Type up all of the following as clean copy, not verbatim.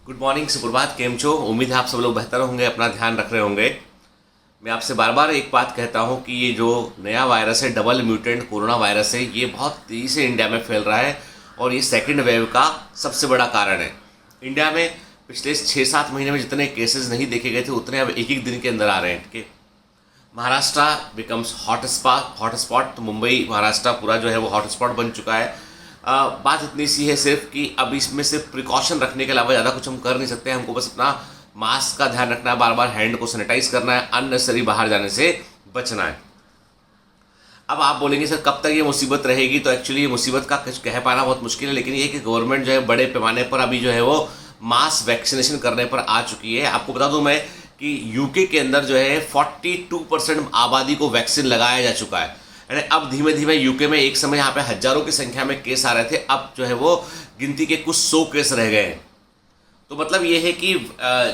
Good morning, सुप्रभात, केम छो। उम्मीद है आप सब लोग बेहतर होंगे, अपना ध्यान रख रहे होंगे। मैं आपसे बार बार एक बात कहता हूं कि ये जो नया वायरस है, डबल म्यूटेंट कोरोना वायरस है, ये बहुत तेज़ी से इंडिया में फैल रहा है और ये सेकंड वेव का सबसे बड़ा कारण है। इंडिया में पिछले 6-7 महीने में जितने केसेस नहीं देखे गए थे उतने अब एक एक दिन के अंदर आ रहे हैं। ठीक है, महाराष्ट्र बिकम्स हॉट स्पॉट। तो मुंबई महाराष्ट्र पूरा जो है वो हॉट स्पॉट बन चुका है। बात इतनी सी है सिर्फ कि अब इसमें सिर्फ प्रिकॉशन रखने के अलावा ज़्यादा कुछ हम कर नहीं सकते हैं। हमको बस अपना मास्क का ध्यान रखना है, बार बार हैंड को सैनिटाइज करना है, अननेसेसरी बाहर जाने से बचना है। अब आप बोलेंगे सर कब तक ये मुसीबत रहेगी, तो एक्चुअली ये मुसीबत का कुछ कह पाना बहुत मुश्किल है, लेकिन ये कि गवर्नमेंट जो है बड़े पैमाने पर अभी जो है वो मास वैक्सीनेशन करने पर आ चुकी है। आपको बता दूं मैं कि यूके के अंदर जो है 42% आबादी को वैक्सीन लगाया जा चुका है। यानी अब धीमे धीमे यूके में एक समय यहाँ पे हजारों की संख्या में केस आ रहे थे, अब जो है वो गिनती के कुछ 100 केस रह गए हैं। तो मतलब ये है कि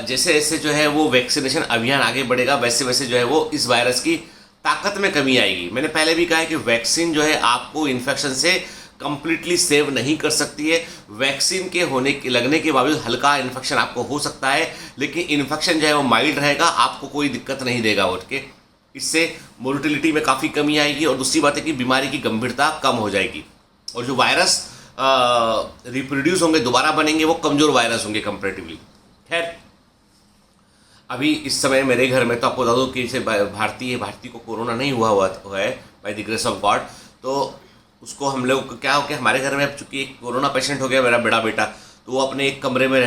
जैसे जैसे जो है वो वैक्सीनेशन अभियान आगे बढ़ेगा वैसे वैसे जो है वो इस वायरस की ताकत में कमी आएगी। मैंने पहले भी कहा है कि वैक्सीन जो है आपको इन्फेक्शन से कंप्लीटली सेव नहीं कर सकती है। वैक्सीन के लगने के बावजूद हल्का इन्फेक्शन आपको हो सकता है, लेकिन इन्फेक्शन जो है वो माइल्ड रहेगा, आपको कोई दिक्कत नहीं देगा उठ के। इससे मोर्टिलिटी में काफ़ी कमी आएगी और दूसरी बात है कि बीमारी की गंभीरता कम हो जाएगी और जो वायरस रिप्रोड्यूस होंगे, दोबारा बनेंगे, वो कमज़ोर वायरस होंगे कंपेरेटिवली। खैर, अभी इस समय मेरे घर में तो आपको बता दूँ कि जैसे भारती को कोरोना नहीं हुआ है by the grace of God. तो उसको हम लोग को क्या हो गया, हमारे घर में अब चूँकि एक कोरोना पेशेंट हो गया मेरा बड़ा बेटा, तो वो अपने एक कमरे में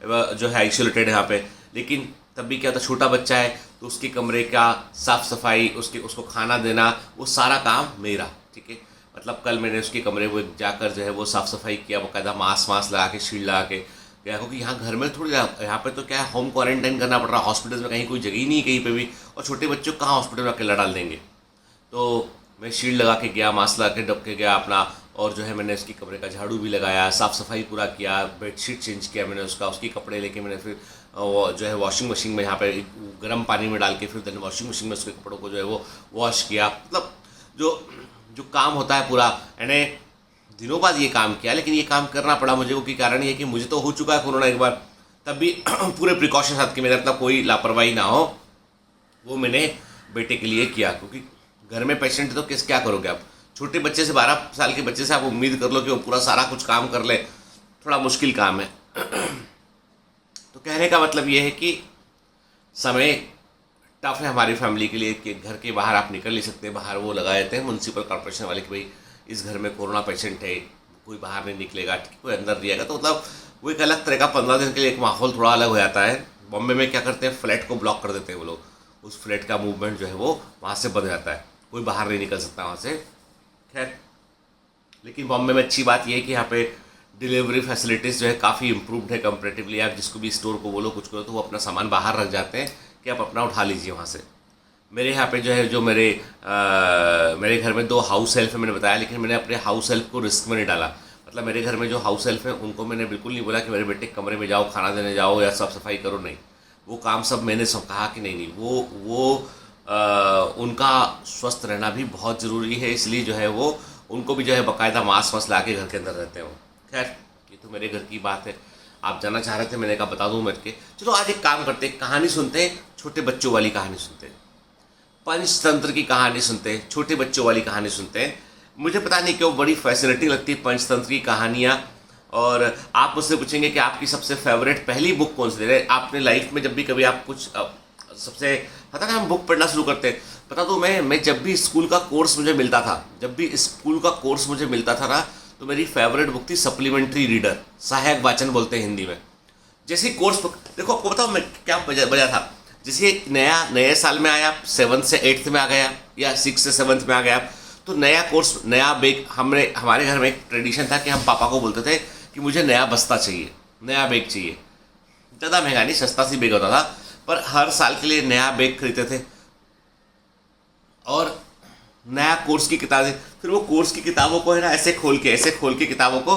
जो है आइसोलेटेड है यहाँ पे। लेकिन तब भी क्या होता, छोटा बच्चा है तो उसके कमरे का साफ़ सफाई, उसको खाना देना, वो सारा काम मेरा। ठीक है, मतलब कल मैंने उसके कमरे में जाकर जो है वो साफ़ सफाई किया, बाकायदा मास्क लगा के, शील्ड लगा के क्या, क्योंकि यहाँ घर में थोड़ी, यहाँ पे तो क्या है, होम क्वारंटाइन करना पड़ रहा है। हॉस्पिटल में कहीं कोई जगह ही नहीं कहीं पे भी, और छोटे बच्चों को कहाँ हॉस्पिटल में अकेला डाल देंगे। तो मैं शील्ड लगा के गया, मास्क लगा के डब के गया अपना, और जो है मैंने उसकी कमरे का झाड़ू भी लगाया, साफ़ सफाई पूरा किया, बेडशीट चेंज किया मैंने उसकी कपड़े लेके मैंने फिर वो जो है वॉशिंग मशीन में यहाँ पे गर्म पानी में डाल के फिर देन वॉशिंग मशीन में उसके कपड़ों को जो है वो वॉश किया। मतलब जो जो काम होता है पूरा, यानी दिनों बाद ये काम किया, लेकिन ये काम करना पड़ा मुझे, क्योंकि कारण ये है कि मुझे तो हो चुका है कोरोना एक बार, तब भी पूरे प्रिकॉशन साथ के मेरे अपना कोई लापरवाही ना हो, वो मैंने बेटे के लिए किया। क्योंकि घर में पेशेंट तो क्या करोगे आप, छोटे बच्चे से, 12 साल के बच्चे से आप उम्मीद कर लो कि वो पूरा सारा कुछ काम कर ले, थोड़ा मुश्किल काम है। तो कहने का मतलब ये है कि समय टफ है हमारी फैमिली के लिए कि घर के बाहर आप निकल नहीं सकते। बाहर वो लगा देते हैं म्यूनसिपल कॉर्पोरेशन वाले कि भाई इस घर में कोरोना पेशेंट है, कोई बाहर नहीं निकलेगा, कोई अंदर रहेगा। तो मतलब वो एक अलग तरह का 15 दिन के लिए एक माहौल थोड़ा अलग हो जाता है। बॉम्बे में क्या करते हैं, फ्लैट को ब्लॉक कर देते हैं वो लोग, उस फ्लैट का मूवमेंट जो है वो वहाँ से बंद जाता है, कोई बाहर नहीं निकल सकता वहाँ से। खैर, लेकिन बॉम्बे में अच्छी बात यह है कि यहाँ पे डिलीवरी फैसिलिटीज़ जो है काफ़ी इंप्रूव्ड है कंपेरेटिवली। आप जिसको भी स्टोर को बोलो कुछ करो तो वो अपना सामान बाहर रख जाते हैं कि आप अपना उठा लीजिए वहाँ से। मेरे यहाँ पे जो है जो मेरे घर में 2 हाउस हेल्प है, मैंने बताया, लेकिन मैंने अपने हाउस हेल्प को रिस्क में नहीं डाला। मतलब मेरे घर में जो हाउस हेल्प है उनको मैंने बिल्कुल नहीं बोला कि मेरे बेटे कमरे में जाओ, खाना देने जाओ या साफ़ सफाई करो, नहीं। वो काम सब मैंने सब कहा कि नहीं वो उनका स्वस्थ रहना भी बहुत ज़रूरी है, इसलिए जो है वो उनको भी जो है बाकायदा मास्क ला के घर के अंदर रहते हो। खैर, ये तो मेरे घर की बात है, आप जानना चाह रहे थे, मैंने कहा बता दूं मैं के। चलो आज एक काम करते हैं, कहानी सुनते हैं, छोटे बच्चों वाली कहानी सुनते हैं, पंचतंत्र की कहानी सुनते हैं, छोटे बच्चों वाली कहानी सुनते हैं। मुझे पता नहीं क्यों बड़ी फैसिनेटिंग लगती है पंचतंत्र की कहानियाँ। और आप मुझसे पूछेंगे कि आपकी सबसे फेवरेट पहली बुक कौन सी है आपने लाइफ में, जब भी कभी आप कुछ सबसे पता ना हम बुक पढ़ना शुरू करते हैं। पता तो मैं जब भी स्कूल का कोर्स मुझे मिलता था ना, तो मेरी फेवरेट बुक थी सप्लीमेंट्री रीडर, सहायक वाचन बोलते हैं हिंदी में। जैसे कोर्स देखो, आपको बताओ मैं क्या वजह था, जैसे नए साल में आया, 7th से 8th में आ गया या 6th से 7th में आ गया, तो नया कोर्स, नया बैग, हमारे घर में एक ट्रेडिशन था कि हम पापा को बोलते थे कि मुझे नया बस्ता चाहिए, नया बैग चाहिए। ज़्यादा महंगा नहीं, सस्ता सी बैग होता था, पर हर साल के लिए नया बैग खरीदते थे और नया कोर्स की किताबें। फिर वो कोर्स की किताबों को है ना ऐसे खोल के किताबों को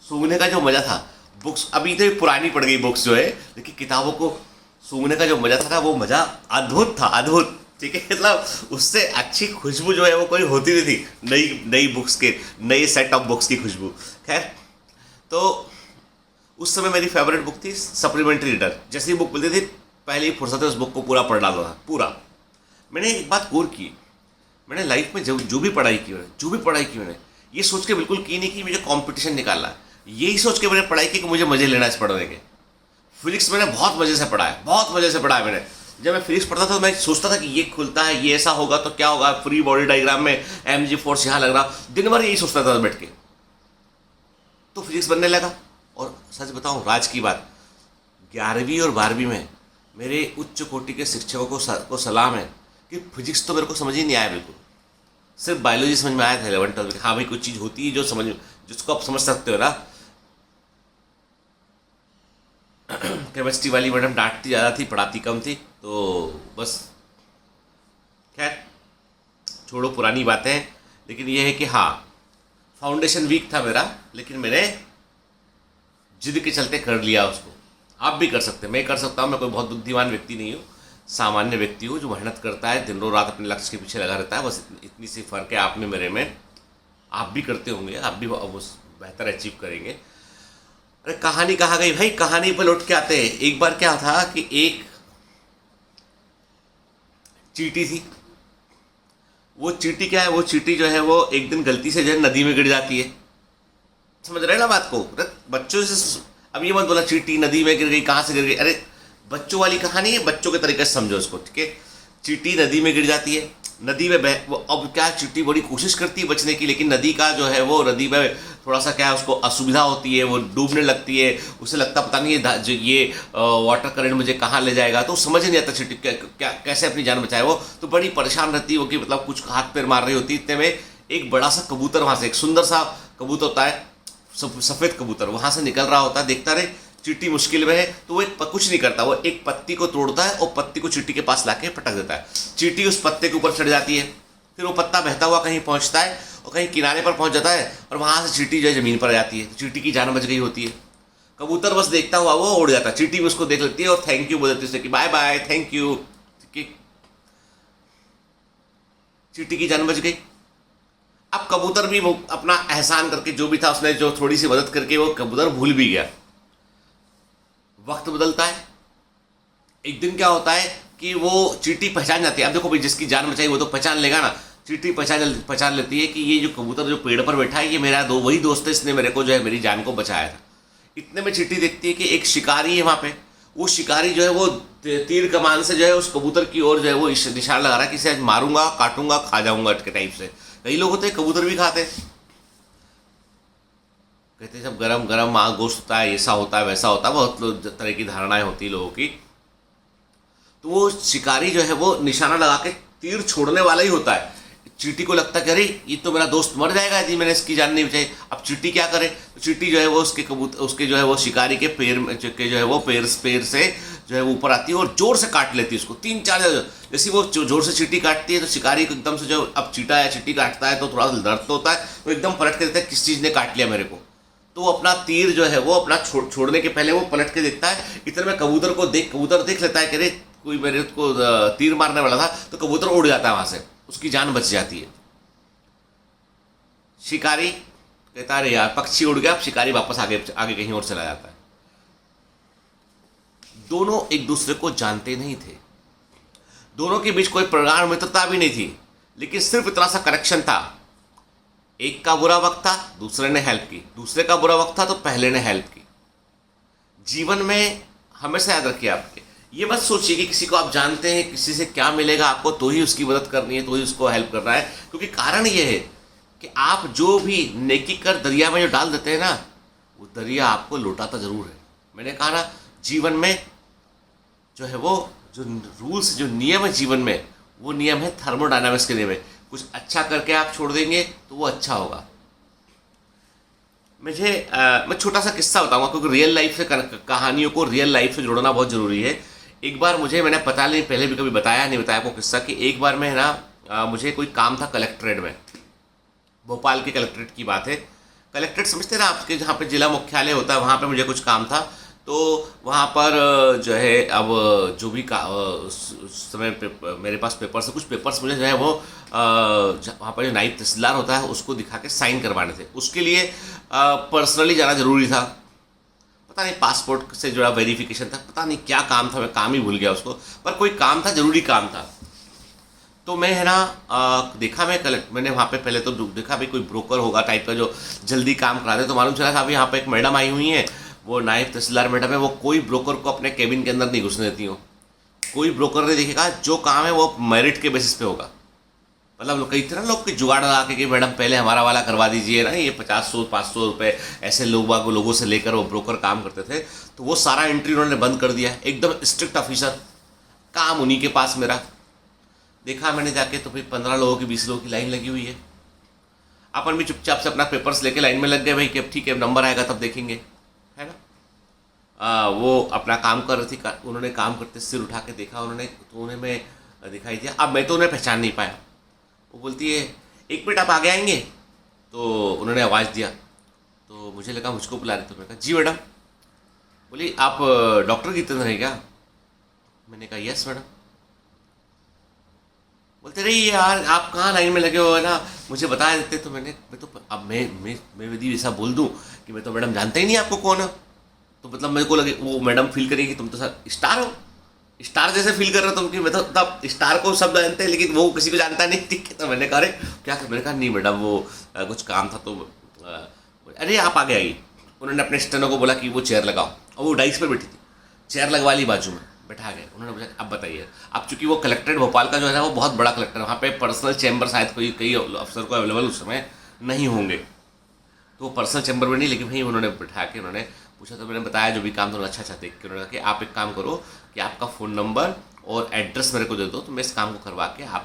सूंघने का जो मज़ा था, बुक्स अभी तो पुरानी पड़ गई बुक्स जो है, लेकिन किताबों को सूंघने का जो मज़ा था ना, वो मज़ा अद्भुत था, अद्भुत। ठीक है, मतलब उससे अच्छी खुशबू जो है वो कोई होती नहीं थी, नई बुक्स के, नए सेट ऑफ बुक्स की खुशबू। खैर, तो उस समय मेरी फेवरेट बुक थी सप्लीमेंट्री रीडर। जैसे ही बुक मिलती थी पहले ही फुर्सत है उस बुक को पूरा पढ़ डालता था पूरा। मैंने एक बात गौर की, मैंने लाइफ में जो भी पढ़ाई की मैंने ये सोच के बिल्कुल की नहीं कि मुझे कंपटीशन निकालना है। यही सोच के मैंने पढ़ाई की कि मुझे मजे लेना है इस पढ़ने के। फिजिक्स मैंने बहुत मजे से पढ़ा है, बहुत मजे से पढ़ा है मैंने। जब मैं फिजिक्स पढ़ता था तो मैं सोचता था कि ये खुलता है, ये ऐसा होगा तो क्या होगा, फ्री बॉडी डायग्राम में mg फोर्स यहाँ लग रहा, दिन भर यही सोचता था बैठ के, तो फिजिक्स बनने लगा। और सच बताऊं राज की बात, 11वीं और 12वीं में मेरे उच्च कोटि के शिक्षकों को सलाम है कि फिजिक्स तो मेरे को समझ ही नहीं आया बिल्कुल। सिर्फ बायोलॉजी समझ में आया था 11 12 में। हाँ भाई कुछ चीज़ होती है जो जिसको आप समझ सकते हो ना। केमिस्ट्री वाली मैडम डांटती ज़्यादा थी, पढ़ाती कम थी, तो बस खैर छोड़ो पुरानी बातें। लेकिन ये है कि हाँ फाउंडेशन वीक था मेरा, लेकिन मैंने जिद के चलते कर लिया उसको। आप भी कर सकते हैं, मैं कर सकता हूँ। मैं कोई बहुत बुद्धिमान व्यक्ति नहीं हूँ, सामान्य व्यक्ति हूँ जो मेहनत करता है, दिन रात अपने लक्ष्य के पीछे लगा रहता है। बस इतनी सी फ़र्क है आप में मेरे में। आप भी करते होंगे, आप भी बेहतर अचीव करेंगे। अरे कहानी कहाँ गई भाई, कहानी पर लौट के आते हैं। एक बार क्या था कि एक चींटी थी। वो चींटी क्या है, वो चींटी जो है वो एक दिन गलती से जो है नदी में गिर जाती है। समझ रहे हैं ना बात को? बच्चों से अब ये मत बोला चींटी नदी में गिर गई, कहाँ से गिर गई। अरे बच्चों वाली कहानी है, बच्चों के तरीके से समझो इसको, ठीक है। चींटी नदी में गिर जाती है, नदी में वो अब क्या चींटी बड़ी कोशिश करती है बचने की, लेकिन नदी का जो है वो नदी में थोड़ा सा क्या है उसको असुविधा होती है, वो डूबने लगती है। उसे लगता पता नहीं ये वाटर करंट मुझे कहाँ ले जाएगा, तो समझ नहीं आता चींटी क्या कैसे अपनी जान बचाए। वो तो बड़ी परेशान रहती है वो कि मतलब कुछ हाथ पैर मार रही होती। इतने में एक बड़ा सा कबूतर वहाँ से, एक सुंदर सा कबूतर होता है, सफ़ेद कबूतर, वहाँ से निकल रहा होता है। देखता रहे चींटी मुश्किल में है तो वो कुछ नहीं करता, वो एक पत्ती को तोड़ता है और पत्ती को चींटी के पास लाके पटक देता है। चींटी उस पत्ते के ऊपर चढ़ जाती है, फिर वो पत्ता बहता हुआ कहीं पहुंचता है और कहीं किनारे पर पहुंच जाता है और वहां से चींटी जो है ज़मीन पर आ जाती है। चींटी की जान बच गई होती है। कबूतर बस देखता हुआ वो उड़ जाता है, चींटी भी उसको देख लेती है और थैंक यू बोल देती है उसे कि बाय बाय थैंक यू। चींटी की जान बच गई। अब कबूतर भी वो अपना एहसान करके जो भी था उसने जो थोड़ी सी मदद करके वो कबूतर भूल भी गया। वक्त बदलता है, एक दिन क्या होता है कि वो चींटी पहचान जाती है। अब देखो भाई जिसकी जान बचाई वो तो पहचान लेगा ना। चींटी पहचान लेती है कि ये जो कबूतर जो पेड़ पर बैठा है ये मेरा वही दोस्त है, इसने मेरे को जो है मेरी जान को बचाया था। इतने में चींटी देखती है कि एक शिकारी है वहाँ पे। वो शिकारी जो है वो तीर कमान से जो है उस कबूतर की ओर जो है वो निशान लगा रहा है कि इसे आज मारूंगा, काटूंगा, खा जाऊंगा के टाइप से। कई लोग होते हैं कबूतर भी खाते हैं, कहते हैं सब गरम गरम गोश्त होता है, ऐसा होता है वैसा होता है, बहुत तरह की धारणाएं होती है लोगों की। तो वो शिकारी जो है वो निशाना लगा के तीर छोड़ने वाला ही होता है। चींटी को लगता है कि अरे ये तो मेरा दोस्त मर जाएगा यदि मैंने इसकी जान नहीं बचाई। अब चींटी क्या करे, तो चींटी जो है वो उसके जो है वो शिकारी के पैर के जो है वो पैर से जो है ऊपर आती है और जोर से काट लेती है उसको। 3-4 जैसे वो जोर से चींटी काटती है तो शिकारी को एकदम से जो अब चींटा या चींटी काटता है तो थोड़ा सा दर्द तो होता है, तो एकदम पलट के देता है किस चीज़ ने काट लिया मेरे को। तो वो अपना तीर जो है वो अपना छोड़ने के पहले वो पलट के देखता है। इतने में कबूतर देख लेता है कि अरे कोई मेरे को तीर मारने वाला था, तो कबूतर उड़ जाता है वहां से, उसकी जान बच जाती है। शिकारी कहता है अरे यार पक्षी उड़ गया, अब शिकारी वापस आगे कहीं और चला जाता है। दोनों एक दूसरे को जानते नहीं थे, दोनों के बीच कोई प्रगाढ़ मित्रता भी नहीं थी, लेकिन सिर्फ इतना सा कनेक्शन था। एक का बुरा वक्त था, दूसरे ने हेल्प की, दूसरे का बुरा वक्त था तो पहले ने हेल्प की। जीवन में हमेशा याद रखिए, आपके ये मत सोचिए कि किसी को आप जानते हैं, किसी से क्या मिलेगा आपको तो ही उसकी मदद करनी है, तो ही उसको हेल्प करना है। क्योंकि कारण ये है कि आप जो भी नेकी कर दरिया में जो डाल देते हैं ना, वो दरिया आपको लौटाता जरूर है। मैंने कहा ना, जीवन में जो है वो जो रूल्स, जो नियम है जीवन में, वो नियम है थर्मोडायनामिक्स के नियम है। कुछ अच्छा करके आप छोड़ देंगे तो वो अच्छा होगा। मैं छोटा सा किस्सा बताऊंगा, क्योंकि रियल लाइफ से कहानियों को रियल लाइफ से जोड़ना बहुत ज़रूरी है। एक बार मैंने पता नहीं, पहले भी कभी बताया नहीं बताया आपको किस्सा, कि एक बार मैं ना मुझे कोई काम था कलेक्ट्रेट में, भोपाल के कलेक्ट्रेट की बात है। कलेक्ट्रेट समझते ना आपके, जहाँ पे जिला मुख्यालय होता है, वहाँ पे मुझे कुछ काम था। तो वहाँ पर जो है अब जो भी उस समय मेरे पास पेपर्स, कुछ पेपर्स मुझे जो है वो वहाँ पर जो नायब तहसीलदार होता है उसको दिखा के साइन करवाने थे। उसके लिए पर्सनली जाना ज़रूरी था। पता पता नहीं पासपोर्ट से जुड़ा वेरिफिकेशन था, पता नहीं क्या काम था, मैं काम ही भूल गया उसको, पर कोई काम था, ज़रूरी काम था। तो मैं है ना देखा, मैंने वहाँ पे पहले तो देखा भाई कोई ब्रोकर होगा टाइप का जो जल्दी काम करा दे। तो मालूम चला था अभी यहाँ पे एक मैडम आई हुई है, वो नायब तहसीलदार मैडम है, वो कोई ब्रोकर को अपने केबिन के अंदर नहीं घुसने देती हो। कोई ब्रोकर ने देखेगा, जो काम है वो मेरिट के बेसिस पे होगा। मतलब कई तरह लोग के जुगाड़ लगा के कि मैडम पहले हमारा वाला करवा दीजिए ना, ये 50-100-500 रुपये ऐसे लोगों से लेकर वो ब्रोकर काम करते थे। तो वो सारा एंट्री उन्होंने बंद कर दिया, एकदम स्ट्रिक्ट ऑफिसर, काम उन्हीं के पास मेरा। देखा मैंने जाके तो भाई 15 लोगों की 20 लोगों की लाइन लगी हुई है। अपन भी चुपचाप से अपना पेपर्स लेके लाइन में लग गए भाई कि अब ठीक है, नंबर आएगा तब देखेंगे, है ना। वो अपना काम कर रही थी, उन्होंने काम करते सिर उठा के देखा उन्होंने, तो उन्हें मैं दिखाई दिया। अब मैं तो उन्हें पहचान नहीं पाया। वो बोलती है, 1 मिनट आप आगे आएंगे। तो उन्होंने आवाज़ दिया, तो मुझे लगा मुझको बुला रहे। तो मैंने कहा जी मैडम। बोली आप डॉक्टर जितेंद्र हैं क्या? मैंने कहा यस मैडम। बोलते रही यार आप कहाँ लाइन में लगे हो, है ना, मुझे बता देते। तो मैं यदि ऐसा बोल दूँ कि मैं तो मैडम जानता ही नहीं आपको कौन हो, तो मतलब मेरे को लगे वो मैडम फील करेगी तुम तो सर स्टार हो, स्टार जैसे फील कर रहे हो तुम कि मैं तो तब स्टार को सब जानते हैं लेकिन वो किसी को जानता नहीं, ठीक है। तो मैंने कहा अरे क्या कर, मैंने कहा नहीं मैडम वो कुछ काम था तो अरे आप आगे आइए। उन्होंने अपने स्टेनो को बोला कि वो चेयर लगाओ, और वो डाइस पर बैठी थी, चेयर लगवा ली बाजू में, बैठा गए। उन्होंने बोला अब बताइए। अब चूंकि वो कलेक्ट्रेट भोपाल का जो है ना वो बहुत बड़ा कलेक्टर है, वहाँ पे पर्सनल चैम्बर शायद कई अफसर को अवेलेबल उस समय नहीं होंगे, तो वो पर्सनल चैम्बर में नहीं, लेकिन भाई उन्होंने बैठा के उन्होंने पूछा। तो मैंने बताया जो भी काम था, उन्होंने अच्छा देख के उन्होंने कहा कि आप एक काम करो कि आपका फ़ोन नंबर और एड्रेस मेरे को दे दो, तो मैं इस काम को करवा के आप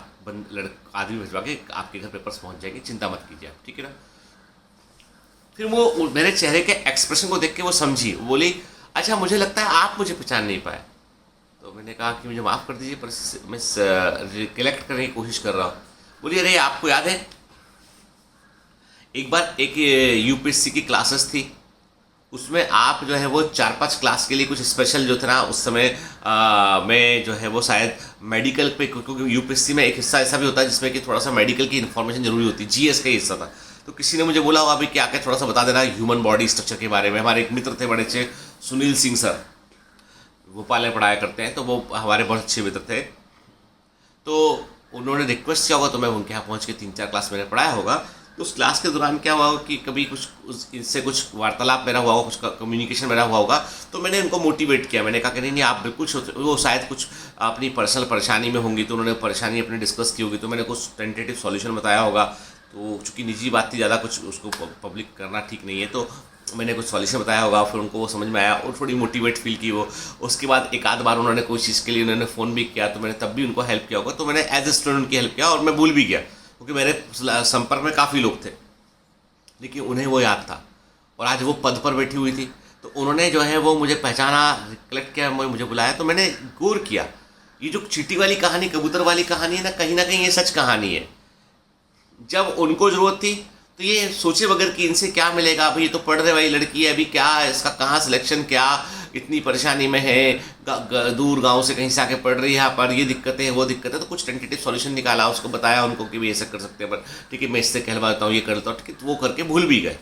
आदमी भिजवा के आपके घर पेपर्स पहुंच जाएंगे, चिंता मत कीजिए आप, ठीक है ना। फिर वो मेरे चेहरे के एक्सप्रेशन को देख के वो समझी, वो बोली अच्छा मुझे लगता है आप मुझे पहचान नहीं पाए। तो मैंने कहा कि मुझे माफ़ कर दीजिए पर मैं रिकलेक्ट करने की कोशिश कर रहा हूँ। बोली अरे आपको याद है एक बार एक यूपीएससी की क्लासेस थी, उसमें आप जो है वो 4-5 क्लास के लिए कुछ स्पेशल जो थे ना उस समय मैं जो है वो शायद मेडिकल पे, क्योंकि यूपीएससी में एक हिस्सा ऐसा भी होता है जिसमें कि थोड़ा सा मेडिकल की इन्फॉर्मेशन जरूरी होती है, जीएस का ही हिस्सा था। तो किसी ने मुझे बोला होगा अभी क्या क्या थोड़ा सा बता देना ह्यूमन बॉडी स्ट्रक्चर के बारे में। हमारे एक मित्र थे बड़े अच्छे, सुनील सिंह सर, भोपाल में पढ़ाया करते हैं, तो वो हमारे बहुत अच्छे मित्र थे। तो उन्होंने रिक्वेस्ट किया होगा, तो मैं उनके यहाँ पहुँच के 3-4 क्लास मैंने पढ़ाया होगा। तो उस क्लास के दौरान क्या हुआ कि कभी कुछ इनसे कुछ वार्तालाप मेरा हुआ होगा, कुछ कम्युनिकेशन मेरा हुआ होगा, तो मैंने उनको मोटिवेट किया। मैंने कहा कि नहीं आप बिल्कुल, वो शायद कुछ अपनी पर्सनल परेशानी में होंगी, तो उन्होंने परेशानी अपनी डिस्कस की होगी, तो मैंने कुछ टेंटेटिव सॉल्यूशन बताया होगा। तो चूँकि निजी बात थी, ज़्यादा कुछ उसको पब्लिक करना ठीक नहीं है, तो मैंने कुछ सॉल्यूशन बताया होगा। फिर उनको वो समझ में आया और थोड़ी मोटिवेट फील की वो। उसके बाद एक आध बार उन्होंने कोई चीज़ के लिए उन्होंने फ़ोन भी किया, तो मैंने तब भी उनको हेल्प किया होगा। तो मैंने एज ए स्टूडेंट उनकी हेल्प किया, और मैं भूल भी गया क्योंकि मेरे संपर्क में काफ़ी लोग थे, लेकिन उन्हें वो याद था। और आज वो पद पर बैठी हुई थी, तो उन्होंने जो है वो मुझे पहचाना, रिकलेक्ट किया, मुझे बुलाया। तो मैंने गौर किया, ये जो चींटी वाली कहानी, कबूतर वाली कहानी है ना कहीं ये सच कहानी है। जब उनको ज़रूरत थी तो ये सोचे बगैर कि इनसे क्या मिलेगा, अभी ये तो पढ़ने वाली लड़की है, अभी क्या इसका कहाँ सिलेक्शन, क्या इतनी परेशानी में है, दूर गांव से कहीं से आके पढ़ रही है, यहाँ पर ये दिक्कत है वो दिक्कत है। तो कुछ टेंटेटिव सॉल्यूशन निकाला, उसको बताया उनको कि भी ऐसा कर सकते हैं, पर ठीक है मैं इससे कहलवा देता हूँ, ये कर लेता हूँ, ठीक है। तो वो करके भूल भी गए।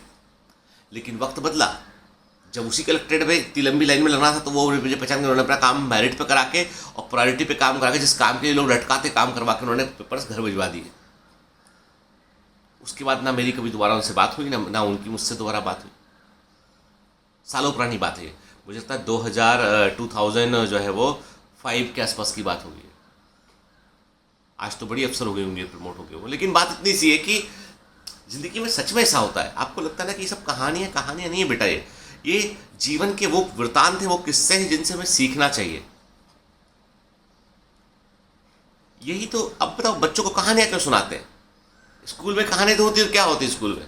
लेकिन वक्त बदला, जब उसी कलेक्ट्रेट में इतनी लंबी लाइन में लगना था, तो वो मुझे पहचान के उन्होंने अपना काम मेरिट पे करा के और प्रायोरिटी पे काम करा के, जिस काम के लिए लोग लटकाते काम करवा के उन्होंने पेपर्स घर भिजवा दिए। उसके बाद ना मेरी कभी दोबारा उनसे बात हुई, ना उनकी मुझसे दोबारा बात हुई। सालों पुरानी बात है, मुझे लगता है 2000 जो है वो 5 के आसपास की बात होगी। आज तो बड़ी अफसर हो गई होंगी, प्रमोट हो गए वो। लेकिन बात इतनी सी है कि ज़िंदगी में सच में ऐसा होता है। आपको लगता है ना कि ये सब कहानियाँ नहीं है बेटा, ये जीवन के वो वृतांत हैं, वो किस्से हैं जिनसे हमें सीखना चाहिए। यही तो, अब बताओ बच्चों को कहानियाँ क्यों सुनाते हैं? स्कूल में कहानी तो होती है, क्या होती है स्कूल में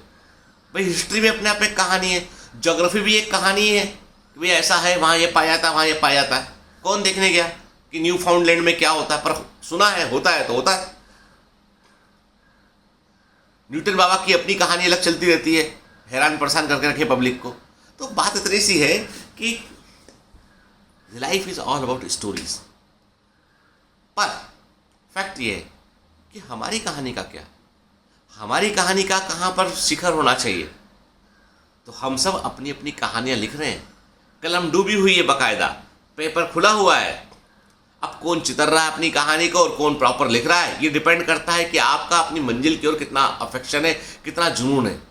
भाई? हिस्ट्री में अपने आप एक कहानी है, ज्योग्राफी भी एक कहानी है कि भाई ऐसा है, वहाँ ये पाया जाता है, वहाँ ये पाया जाता है। कौन देखने गया कि न्यू फाउंडलैंड में क्या होता है? पर सुना है, होता है तो होता है। न्यूटन बाबा की अपनी कहानी अलग चलती रहती है, हैरान परेशान करके रखे पब्लिक को। तो बात इतनी सी है कि life is all about stories. पर फैक्ट ये है कि हमारी कहानी का क्या, हमारी कहानी का कहाँ पर शिखर होना चाहिए। तो हम सब अपनी अपनी कहानियाँ लिख रहे हैं, कलम डूबी हुई है, बाकायदा पेपर खुला हुआ है। अब कौन चितर रहा है अपनी कहानी को और कौन प्रॉपर लिख रहा है, ये डिपेंड करता है कि आपका अपनी मंजिल की ओर कितना अफेक्शन है, कितना जुनून है।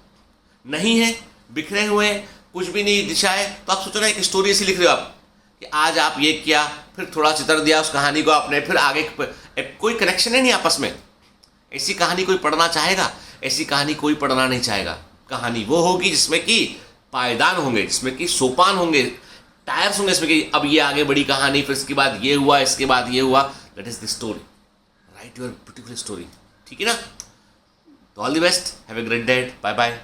नहीं है, बिखरे हुए हैं, कुछ भी नहीं दिशा है, तो आप सोचो ना एक स्टोरी ऐसी लिख रहे हो आप कि आज आप ये किया, फिर थोड़ा चितर दिया उस कहानी को आपने, फिर आगे कोई कनेक्शन है नहीं आपस में। ऐसी कहानी कोई पढ़ना चाहेगा? ऐसी कहानी कोई पढ़ना नहीं चाहेगा। कहानी वो होगी जिसमें कि पायदान होंगे, जिसमें कि सोपान होंगे, टायर्स होंगे, इसमें कि अब ये आगे बड़ी कहानी, फिर इसके बाद ये हुआ, इसके बाद ये हुआ। That is the story. Right your beautiful story. ठीक है ना? तो all the best, have a great day, bye bye.